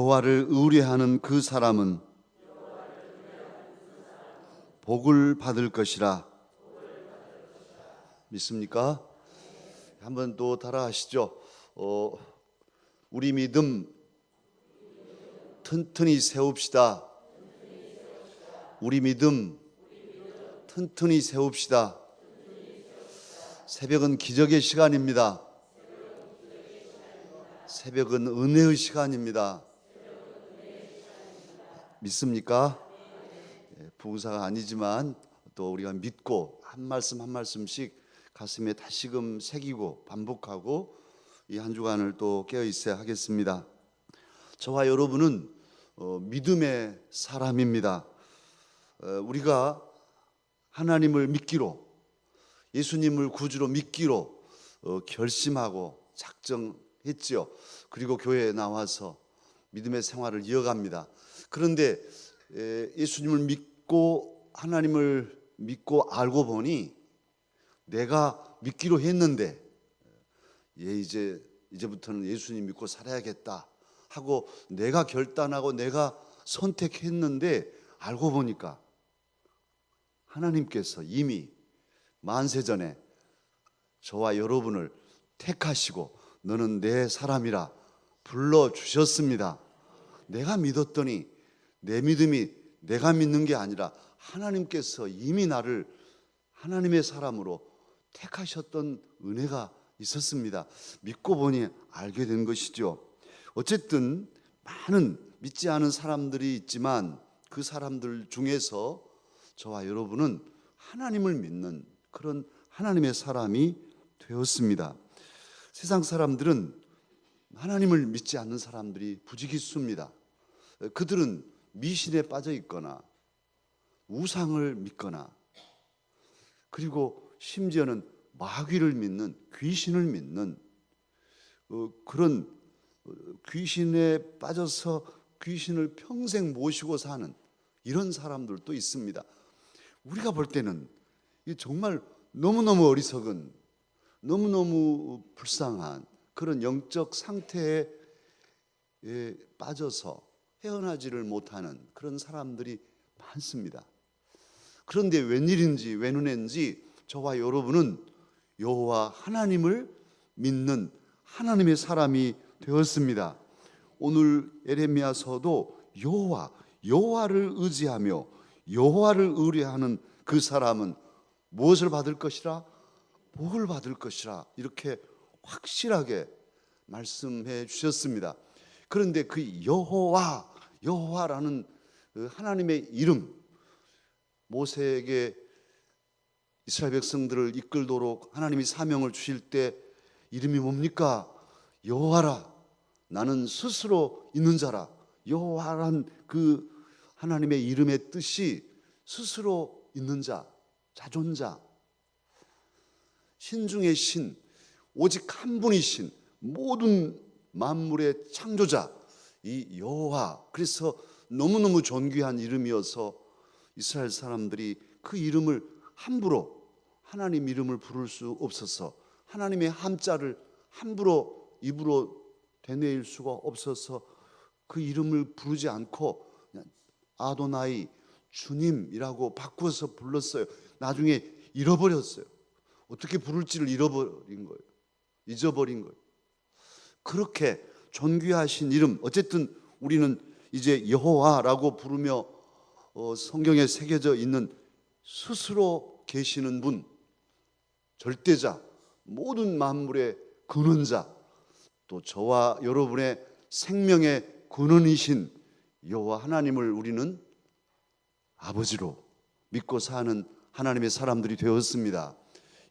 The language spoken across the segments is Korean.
여호와를 의뢰하는 그 사람은 복을 받을 것이라. 믿습니까? 한번 또 따라하시죠. 우리 믿음 튼튼히 세웁시다. 우리 믿음 튼튼히 세웁시다. 새벽은 기적의 시간입니다. 새벽은 은혜의 시간입니다. 믿습니까? 부사가 아니지만 또 우리가 믿고 한 말씀 한 말씀씩 가슴에 다시금 새기고 반복하고 이 한 주간을 또 깨어 있어야 하겠습니다. 저와 여러분은 믿음의 사람입니다. 우리가 하나님을 믿기로, 예수님을 구주로 믿기로 결심하고 작정했지요. 그리고 교회에 나와서 믿음의 생활을 이어갑니다. 그런데 예수님을 믿고 하나님을 믿고 알고 보니 내가 믿기로 했는데 이제부터는 예수님 믿고 살아야겠다 하고 내가 결단하고 내가 선택했는데 알고 보니까 하나님께서 이미 만세전에 저와 여러분을 택하시고 너는 내 사람이라 불러주셨습니다. 내가 믿었더니 내 믿음이 내가 믿는 게 아니라 하나님께서 이미 나를 하나님의 사람으로 택하셨던 은혜가 있었습니다. 믿고 보니 알게 된 것이죠. 어쨌든 많은 믿지 않은 사람들이 있지만 그 사람들 중에서 저와 여러분은 하나님을 믿는 그런 하나님의 사람이 되었습니다. 세상 사람들은 하나님을 믿지 않는 사람들이 부지기수입니다. 그들은 미신에 빠져 있거나 우상을 믿거나 그리고 심지어는 마귀를 믿는, 귀신을 믿는 그런 귀신에 빠져서 귀신을 평생 모시고 사는 이런 사람들도 있습니다. 우리가 볼 때는 정말 너무너무 어리석은, 너무너무 불쌍한 그런 영적 상태에 빠져서 헤어나지를 못하는 그런 사람들이 많습니다. 그런데 웬일인지 웬은인지 저와 여러분은 여호와 하나님을 믿는 하나님의 사람이 되었습니다. 오늘 에레미야서도 여호와를 의지하며 여호와를 의뢰하는 그 사람은 무엇을 받을 것이라? 복을 받을 것이라 이렇게 확실하게 말씀해 주셨습니다. 그런데 그 여호와라는 그 하나님의 이름, 모세에게 이스라엘 백성들을 이끌도록 하나님이 사명을 주실 때 이름이 뭡니까? 여호와라, 나는 스스로 있는 자라. 여호와란 그 하나님의 이름의 뜻이 스스로 있는 자, 자존자, 신 중의 신, 오직 한 분이신 모든 만물의 창조자 이 여호와. 그래서 너무너무 존귀한 이름이어서 이스라엘 사람들이 그 이름을 함부로 하나님 이름을 부를 수 없어서 하나님의 한자를 함부로 입으로 되뇌일 수가 없어서 그 이름을 부르지 않고 그냥 아도나이, 주님이라고 바꾸어서 불렀어요. 나중에 잃어버렸어요. 어떻게 부를지를 잊어버린 거예요. 그렇게 존귀하신 이름, 어쨌든 우리는 이제 여호와라고 부르며 성경에 새겨져 있는 스스로 계시는 분, 절대자, 모든 만물의 근원자, 또 저와 여러분의 생명의 근원이신 여호와 하나님을 우리는 아버지로 믿고 사는 하나님의 사람들이 되었습니다.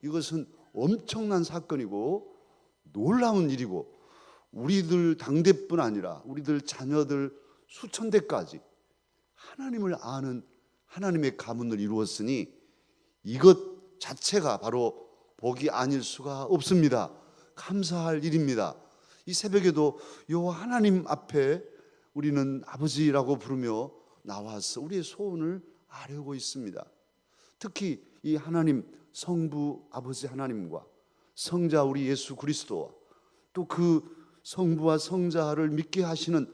이것은 엄청난 사건이고 놀라운 일이고 우리들 당대뿐 아니라 우리들 자녀들 수천 대까지 하나님을 아는 하나님의 가문을 이루었으니 이것 자체가 바로 복이 아닐 수가 없습니다. 감사할 일입니다. 이 새벽에도 여호와 하나님 앞에 우리는 아버지라고 부르며 나와서 우리의 소원을 아뢰고 있습니다. 특히 이 하나님 성부 아버지 하나님과 성자 우리 예수 그리스도와 또 그 성부와 성자를 믿게 하시는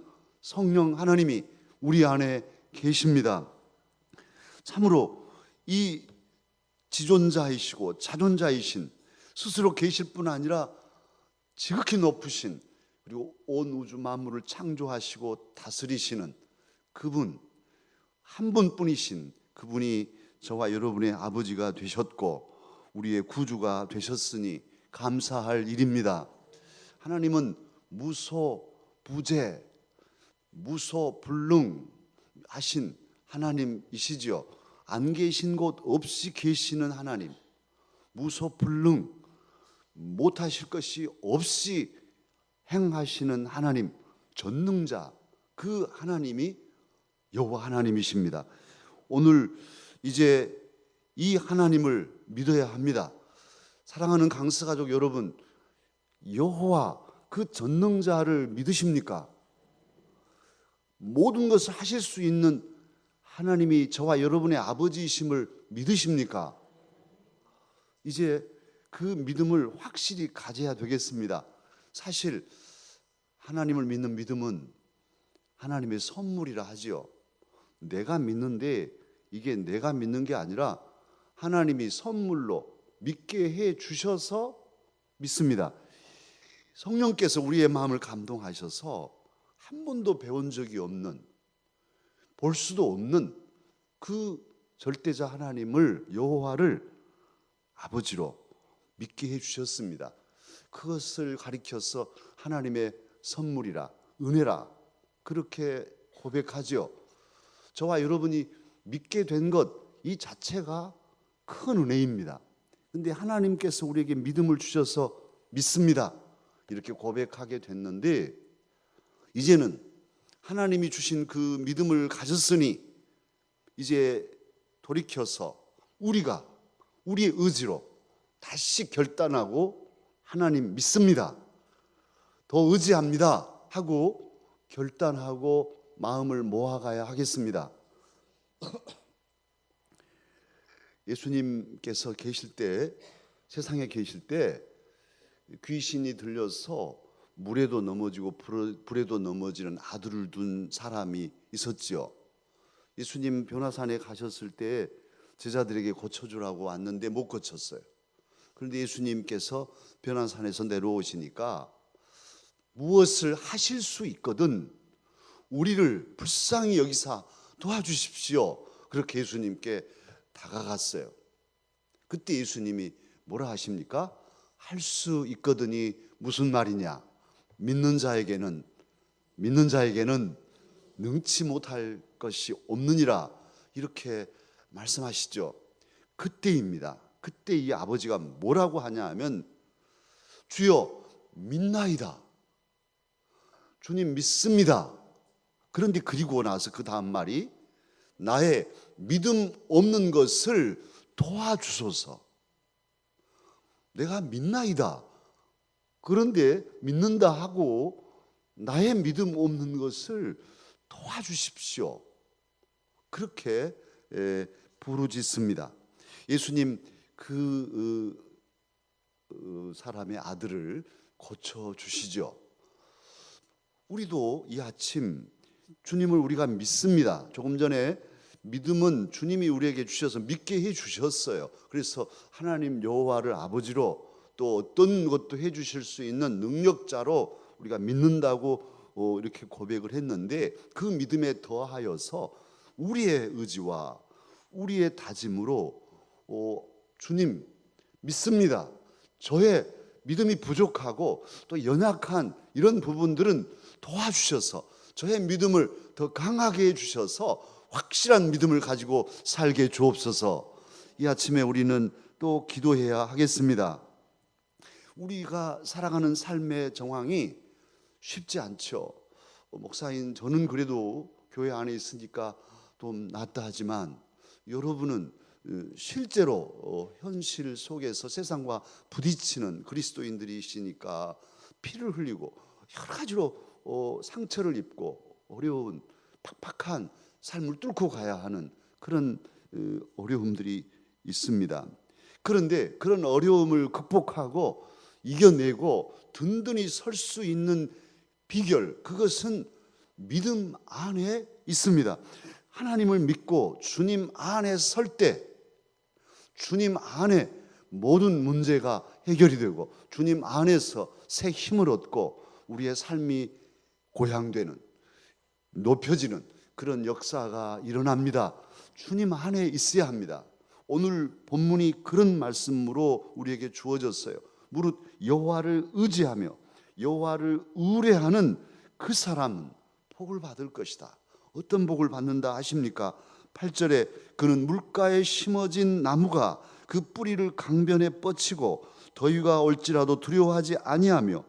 성령 하나님이 우리 안에 계십니다. 참으로 이 지존자이시고 자존자이신 스스로 계실 뿐 아니라 지극히 높으신 그리고 온 우주 만물을 창조하시고 다스리시는 그분, 한 분뿐이신 그분이 저와 여러분의 아버지가 되셨고 우리의 구주가 되셨으니 감사할 일입니다. 하나님은 무소부재, 무소불능하신 하나님이시지요. 안 계신 곳 없이 계시는 하나님, 무소불능, 못하실 것이 없이 행하시는 하나님, 전능자, 그 하나님이 여호와 하나님이십니다. 오늘 이제 이 하나님을 믿어야 합니다. 사랑하는 강스 가족 여러분, 여호와 그 전능자를 믿으십니까? 모든 것을 하실 수 있는 하나님이 저와 여러분의 아버지이심을 믿으십니까? 이제 그 믿음을 확실히 가져야 되겠습니다. 사실 하나님을 믿는 믿음은 하나님의 선물이라 하지요. 내가 믿는데 이게 내가 믿는 게 아니라 하나님이 선물로 믿게 해 주셔서 믿습니다. 성령께서 우리의 마음을 감동하셔서 한 번도 배운 적이 없는, 볼 수도 없는 그 절대자 하나님을, 여호와를 아버지로 믿게 해 주셨습니다. 그것을 가리켜서 하나님의 선물이라, 은혜라 그렇게 고백하죠. 저와 여러분이 믿게 된 것 이 자체가 큰 은혜입니다. 근데 하나님께서 우리에게 믿음을 주셔서 믿습니다 이렇게 고백하게 됐는데, 이제는 하나님이 주신 그 믿음을 가졌으니 이제 돌이켜서 우리가 우리의 의지로 다시 결단하고 하나님 믿습니다, 더 의지합니다 하고 결단하고 마음을 모아가야 하겠습니다. 예수님께서 계실 때, 세상에 계실 때 귀신이 들려서 물에도 넘어지고 불에도 넘어지는 아들을 둔 사람이 있었지요. 예수님 변화산에 가셨을 때 제자들에게 고쳐주라고 왔는데 못 고쳤어요. 그런데 예수님께서 변화산에서 내려오시니까 무엇을 하실 수 있거든 우리를 불쌍히 여기사 도와주십시오, 그렇게 예수님께 다가갔어요. 그때 예수님이 뭐라 하십니까? 할 수 있거든이 무슨 말이냐? 믿는 자에게는 능치 못할 것이 없느니라, 이렇게 말씀하시죠. 그때입니다. 그때 이 아버지가 뭐라고 하냐 하면, 주여 믿나이다, 주님 믿습니다. 그런데 그리고 나서 그 다음 말이 나의 믿음 없는 것을 도와주소서. 내가 믿나이다, 그런데 믿는다 하고 나의 믿음 없는 것을 도와주십시오, 그렇게 부르짖습니다. 예수님 그 사람의 아들을 고쳐주시죠. 우리도 이 아침 주님을 우리가 믿습니다. 조금 전에 믿음은 주님이 우리에게 주셔서 믿게 해 주셨어요. 그래서 하나님 여호와를 아버지로, 또 어떤 것도 해 주실 수 있는 능력자로 우리가 믿는다고 이렇게 고백을 했는데, 그 믿음에 더하여서 우리의 의지와 우리의 다짐으로 주님 믿습니다, 저의 믿음이 부족하고 또 연약한 이런 부분들은 도와주셔서 저의 믿음을 더 강하게 해주셔서 확실한 믿음을 가지고 살게 주옵소서. 이 아침에 우리는 또 기도해야 하겠습니다. 우리가 살아가는 삶의 정황이 쉽지 않죠. 목사인 저는 그래도 교회 안에 있으니까 좀 낫다 하지만, 여러분은 실제로 현실 속에서 세상과 부딪히는 그리스도인들이시니까 피를 흘리고 여러 가지로 상처를 입고 어려운 팍팍한 삶을 뚫고 가야 하는 그런 어려움들이 있습니다. 그런데 그런 어려움을 극복하고 이겨내고 든든히 설 수 있는 비결, 그것은 믿음 안에 있습니다. 하나님을 믿고 주님 안에 설 때 주님 안에 모든 문제가 해결이 되고 주님 안에서 새 힘을 얻고 우리의 삶이 고향되는, 높여지는 그런 역사가 일어납니다. 주님 안에 있어야 합니다. 오늘 본문이 그런 말씀으로 우리에게 주어졌어요. 무릇 여호와를 의지하며 여호와를 의뢰하는 그 사람은 복을 받을 것이다. 어떤 복을 받는다 하십니까? 8절에 그는 물가에 심어진 나무가 그 뿌리를 강변에 뻗치고 더위가 올지라도 두려워하지 아니하며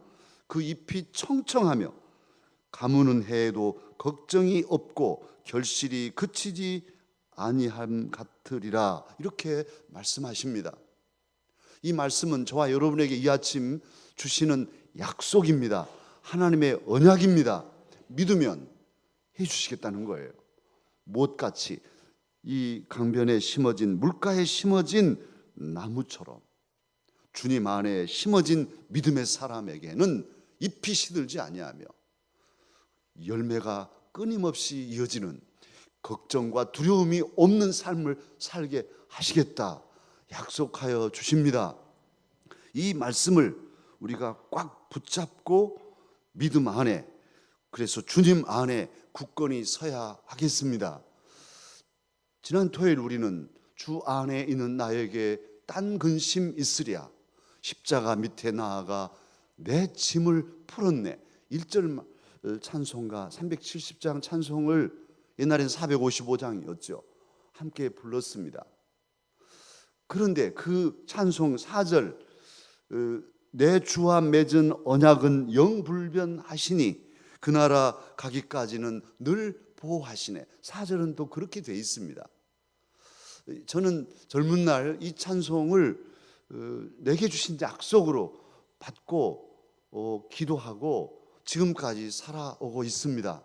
그 잎이 청청하며 가무는 해에도 걱정이 없고 결실이 그치지 아니함 같으리라. 이렇게 말씀하십니다. 이 말씀은 저와 여러분에게 이 아침 주시는 약속입니다. 하나님의 언약입니다. 믿으면 해주시겠다는 거예요. 못같이 이 강변에 심어진, 물가에 심어진 나무처럼 주님 안에 심어진 믿음의 사람에게는 잎이 시들지 아니하며 열매가 끊임없이 이어지는, 걱정과 두려움이 없는 삶을 살게 하시겠다 약속하여 주십니다. 이 말씀을 우리가 꽉 붙잡고 믿음 안에, 그래서 주님 안에 굳건히 서야 하겠습니다. 지난 토요일 우리는 주 안에 있는 나에게 딴 근심 있으랴, 십자가 밑에 나아가 내 짐을 풀었네. 1절 찬송가 370장 찬송을 옛날엔 455장이었죠. 함께 불렀습니다. 그런데 그 찬송 4절 내 주와 맺은 언약은 영불변하시니 그 나라 가기까지는 늘 보호하시네. 4절은 또 그렇게 돼 있습니다. 저는 젊은 날 이 찬송을 내게 주신 약속으로 받고 기도하고 지금까지 살아오고 있습니다.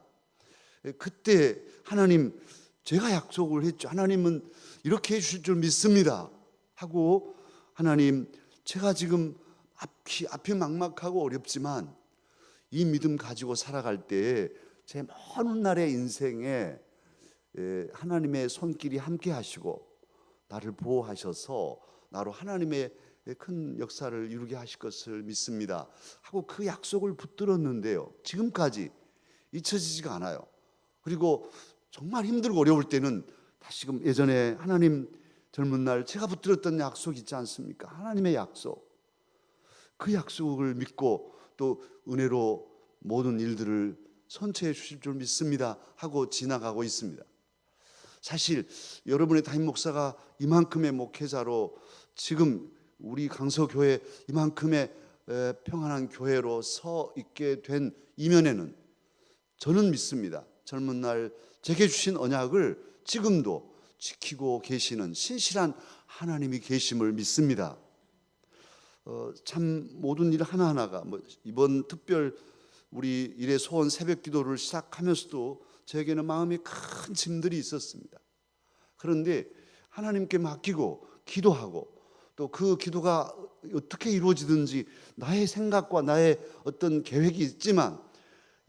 그때 하나님, 제가 약속을 했죠. 하나님은 이렇게 해주실 줄 믿습니다 하고, 하나님 제가 지금 앞이 막막하고 어렵지만 이 믿음 가지고 살아갈 때 제 먼 날의 인생에 하나님의 손길이 함께 하시고 나를 보호하셔서 나로 하나님의 큰 역사를 이루게 하실 것을 믿습니다 하고 그 약속을 붙들었는데요, 지금까지 잊혀지지가 않아요. 그리고 정말 힘들고 어려울 때는 다시금 예전에 하나님, 젊은 날 제가 붙들었던 약속 있지 않습니까? 하나님의 약속, 그 약속을 믿고 또 은혜로 모든 일들을 선처해 주실 줄 믿습니다 하고 지나가고 있습니다. 사실 여러분의 담임 목사가 이만큼의 목회자로 지금 우리 강서교회 이만큼의 평안한 교회로 서 있게 된 이면에는 저는 믿습니다. 젊은 날 제게 주신 언약을 지금도 지키고 계시는 신실한 하나님이 계심을 믿습니다. 참 모든 일 하나하나가 이번 특별 우리 일의 소원 새벽 기도를 시작하면서도 저에게는 마음이 큰 짐들이 있었습니다. 그런데 하나님께 맡기고 기도하고 또 그 기도가 어떻게 이루어지든지 나의 생각과 나의 어떤 계획이 있지만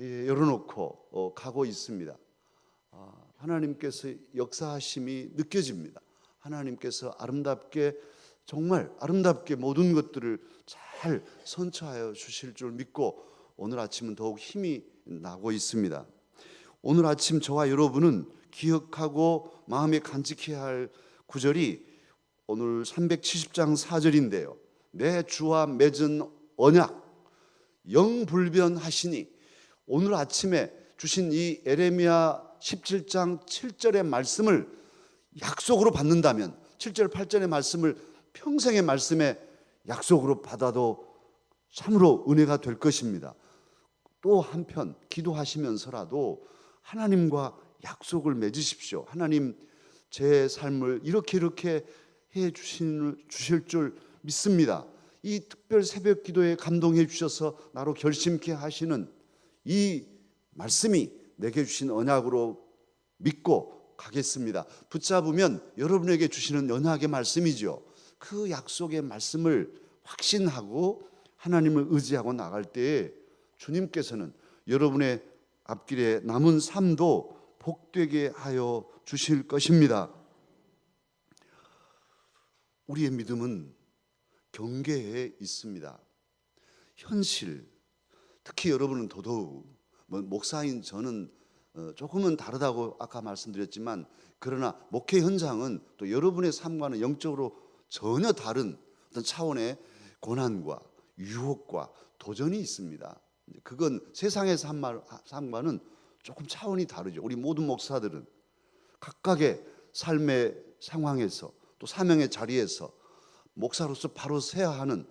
열어놓고 가고 있습니다. 하나님께서 역사하심이 느껴집니다. 하나님께서 아름답게, 정말 아름답게 모든 것들을 잘 선처하여 주실 줄 믿고 오늘 아침은 더욱 힘이 나고 있습니다. 오늘 아침 저와 여러분은 기억하고 마음에 간직해야 할 구절이 오늘 370장 4절인데요. 내 주와 맺은 언약 영불변하시니, 오늘 아침에 주신 이 에레미야 17장 7절의 말씀을 약속으로 받는다면 7절 8절의 말씀을 평생의 말씀에 약속으로 받아도 참으로 은혜가 될 것입니다. 또 한편 기도하시면서라도 하나님과 약속을 맺으십시오. 하나님, 제 삶을 이렇게 해 주실 줄 믿습니다. 이 특별 새벽 기도에 감동해 주셔서 나로 결심케 하시는 이 말씀이 내게 주신 언약으로 믿고 가겠습니다. 붙잡으면 여러분에게 주시는 언약의 말씀이죠. 그 약속의 말씀을 확신하고 하나님을 의지하고 나갈 때에 주님께서는 여러분의 앞길에 남은 삶도 복되게 하여 주실 것입니다. 우리의 믿음은 경계에 있습니다. 현실, 특히 여러분은 더더욱 목사인 저는 조금은 다르다고 아까 말씀드렸지만, 그러나 목회 현장은 또 여러분의 삶과는 영적으로 전혀 다른 어떤 차원의 고난과 유혹과 도전이 있습니다. 그건 세상의 삶과는 조금 차원이 다르죠. 우리 모든 목사들은 각각의 삶의 상황에서 또 사명의 자리에서 목사로서 바로 서야 하는,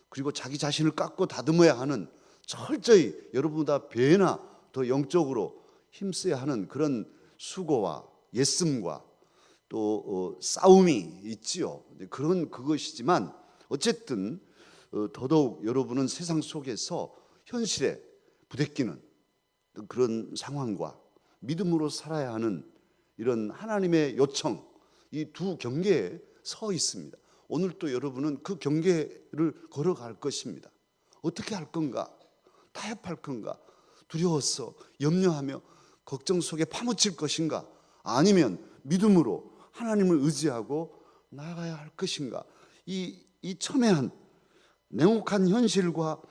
그리고 자기 자신을 깎고 다듬어야 하는, 철저히 여러분보다 배나 더 영적으로 힘써야 하는 그런 수고와 예씀과 또 싸움이 있지요. 그런 그것이지만 어쨌든 더더욱 여러분은 세상 속에서 현실에 부대끼는 그런 상황과 믿음으로 살아야 하는 이런 하나님의 요청, 이 두 경계에 서 있습니다. 오늘 또 여러분은 그 경계를 걸어갈 것입니다. 어떻게 할 건가? 타협할 건가? 두려워서 염려하며 걱정 속에 파묻힐 것인가? 아니면 믿음으로 하나님을 의지하고 나아가야 할 것인가? 이 첨예한 냉혹한 현실과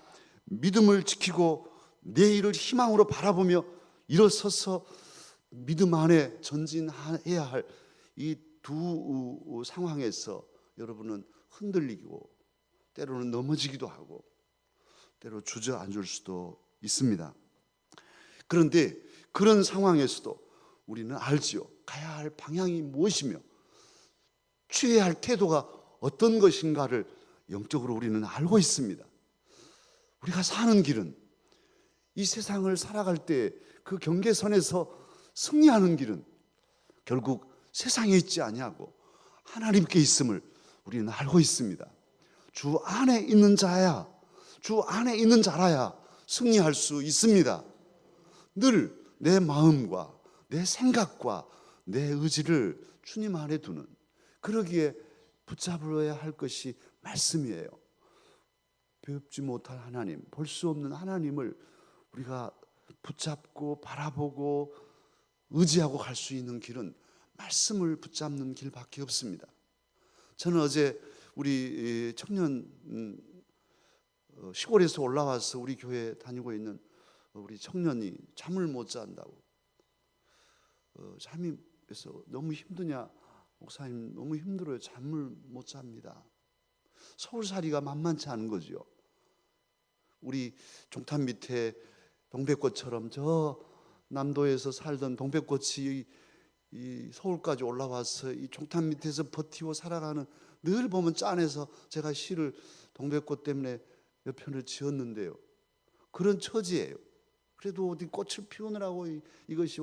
믿음을 지키고 내일을 희망으로 바라보며 일어서서 믿음 안에 전진해야 할 이 두 상황에서 여러분은 흔들리고 때로는 넘어지기도 하고 때로 주저앉을 수도 있습니다. 그런데 그런 상황에서도 우리는 알지요. 가야 할 방향이 무엇이며 취해야 할 태도가 어떤 것인가를 영적으로 우리는 알고 있습니다. 우리가 사는 길은, 이 세상을 살아갈 때 그 경계선에서 승리하는 길은 결국 세상에 있지 아니하고 하나님께 있음을 우리는 알고 있습니다. 주 안에 있는 자야, 주 안에 있는 자라야 승리할 수 있습니다. 늘 내 마음과 내 생각과 내 의지를 주님 안에 두는, 그러기에 붙잡아야 할 것이 말씀이에요. 배웁지 못할 하나님, 볼 수 없는 하나님을 우리가 붙잡고 바라보고 의지하고 갈 수 있는 길은 말씀을 붙잡는 길밖에 없습니다. 저는 어제 우리 청년 시골에서 올라와서 우리 교회에 다니고 있는 우리 청년이 잠을 못 잔다고, 잠이 그래서 너무 힘드냐, 목사님 너무 힘들어요, 잠을 못 잡니다. 서울살이가 만만치 않은 거죠. 우리 종탄 밑에 동백꽃처럼 저 남도에서 살던 동백꽃이 이 서울까지 올라와서 이 종탄 밑에서 버티고 살아가는, 늘 보면 짠해서 제가 시를 동백꽃 때문에 몇 편을 지었는데요. 그런 처지예요. 그래도 어디 꽃을 피우느라고 이것이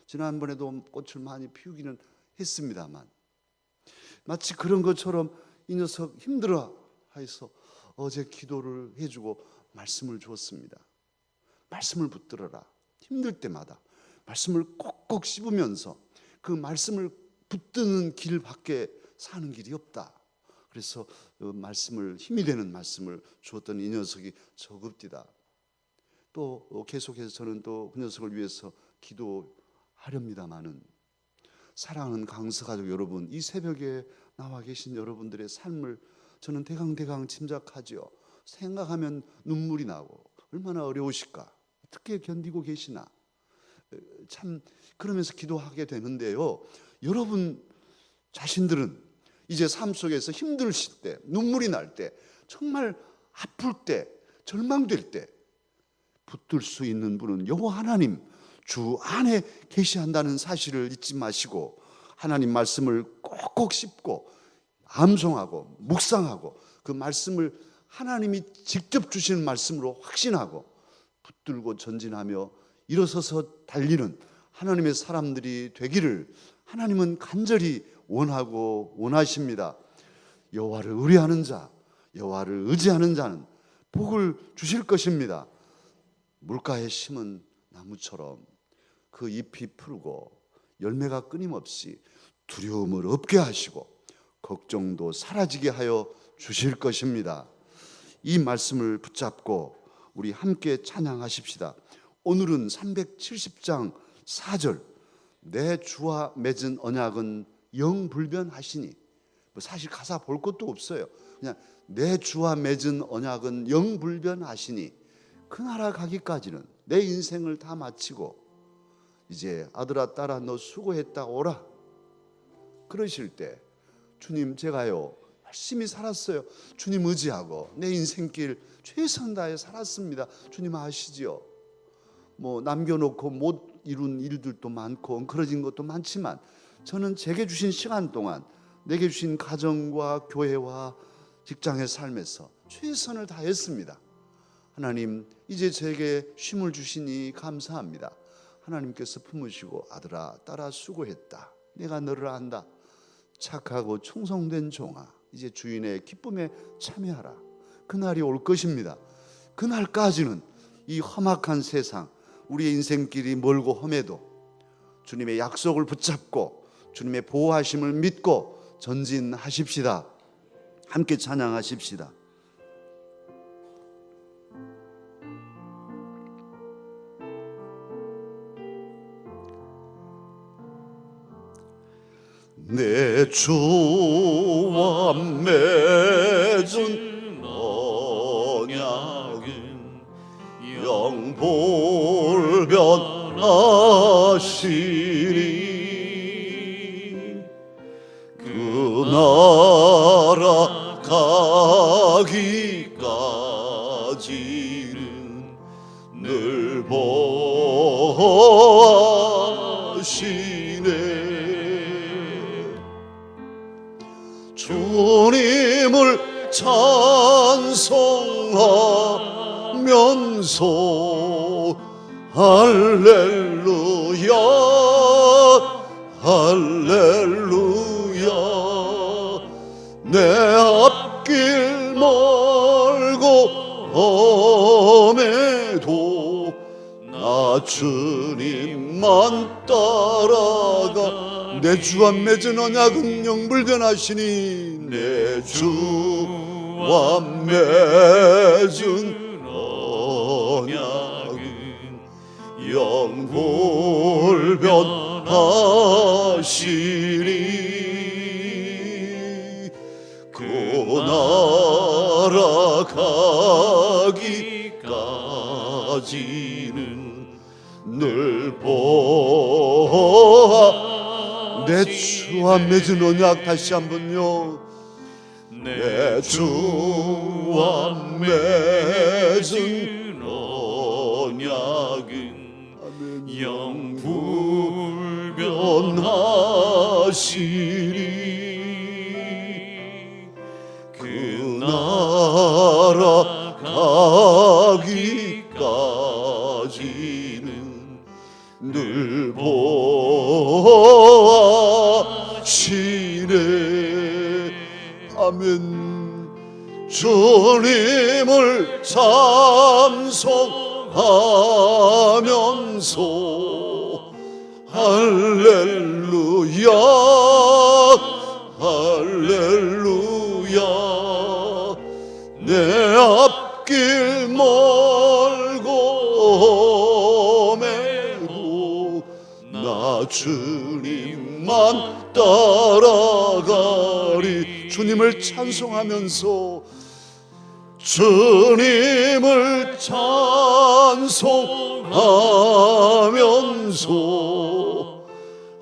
지난번에도 꽃을 많이 피우기는 했습니다만, 마치 그런 것처럼 이 녀석 힘들어 해서 어제 기도를 해주고 말씀을 주었습니다. 말씀을 붙들어라. 힘들 때마다 말씀을 꼭꼭 씹으면서 그 말씀을 붙드는 길밖에 사는 길이 없다. 그래서 말씀을, 힘이 되는 말씀을 주었던 이 녀석이 저급디다. 또 계속해서 저는 또 그 녀석을 위해서 기도하렵니다마는, 사랑하는 강서가족 여러분, 이 새벽에 나와 계신 여러분들의 삶을 저는 대강 짐작하죠. 생각하면 눈물이 나고 얼마나 어려우실까, 어떻게 견디고 계시나, 참 그러면서 기도하게 되는데요. 여러분 자신들은 이제 삶 속에서 힘드실 때, 눈물이 날 때, 정말 아플 때, 절망될 때 붙들 수 있는 분은 여호와 하나님, 주 안에 계시한다는 사실을 잊지 마시고, 하나님 말씀을 꼭꼭 씹고 암송하고 묵상하고 그 말씀을 하나님이 직접 주시는 말씀으로 확신하고 붙들고 전진하며 일어서서 달리는 하나님의 사람들이 되기를 하나님은 간절히 원하고 원하십니다. 여호와를 의뢰하는 자, 여호와를 의지하는 자는 복을 주실 것입니다. 물가에 심은 나무처럼 그 잎이 푸르고 열매가 끊임없이 두려움을 없게 하시고 걱정도 사라지게 하여 주실 것입니다. 이 말씀을 붙잡고 우리 함께 찬양하십시다. 오늘은 370장 4절 내 주와 맺은 언약은 영불변하시니, 사실 가사 볼 것도 없어요. 그냥 내 주와 맺은 언약은 영불변하시니, 그 나라 가기까지는 내 인생을 다 마치고 이제 아들아 딸아 너 수고했다 오라 그러실 때, 주님 제가요 열심히 살았어요. 주님 의지하고 내 인생길 최선 다해 살았습니다. 주님 아시지요? 뭐 남겨놓고 못 이룬 일들도 많고 엉클어진 것도 많지만, 저는 제게 주신 시간 동안 내게 주신 가정과 교회와 직장의 삶에서 최선을 다했습니다. 하나님 이제 제게 쉼을 주시니 감사합니다. 하나님께서 품으시고 아들아 딸아 수고했다. 내가 너를 안다. 착하고 충성된 종아, 이제 주인의 기쁨에 참여하라. 그날이 올 것입니다. 그날까지는 이 험악한 세상, 우리의 인생길이 멀고 험해도 주님의 약속을 붙잡고 주님의 보호하심을 믿고 전진하십시다. 함께 찬양하십시다. 내 주와 맺은 언약은 영불변하시리. 그 나라 가기까지는 늘 보호하시네. 주님을 찬송하면서 할렐루야 할렐루야. 내 앞길 멀고 험해도 나 주님만 따라가. 내 주와 맺은 언약은 영불변하시니, 내 주와 맺은 언약은 영불변하시니. 그 나라 가기까지는 늘 보호하. 내 주와 맺은 언약, 다시 한번요. 내 주와 맺은 언약은 영불변하시리. 그 나라 가기까지는 늘 보호하시네. 아멘. 주님을 찬송하면서 할렐루야 할렐루야. 내 앞길 멀고 험해도 나 주님만 따라가리. 주님을 찬송하면서, 주님을 찬송하면서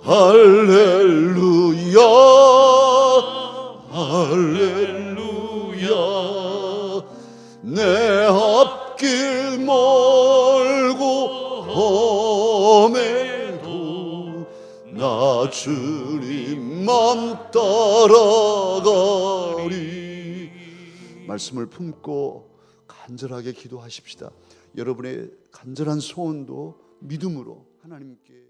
할렐루야 할렐루야. 내 앞길 멀고 험해도 나 주님만 따라가리. 말씀을 품고 간절하게 기도하십시다. 여러분의 간절한 소원도 믿음으로 하나님께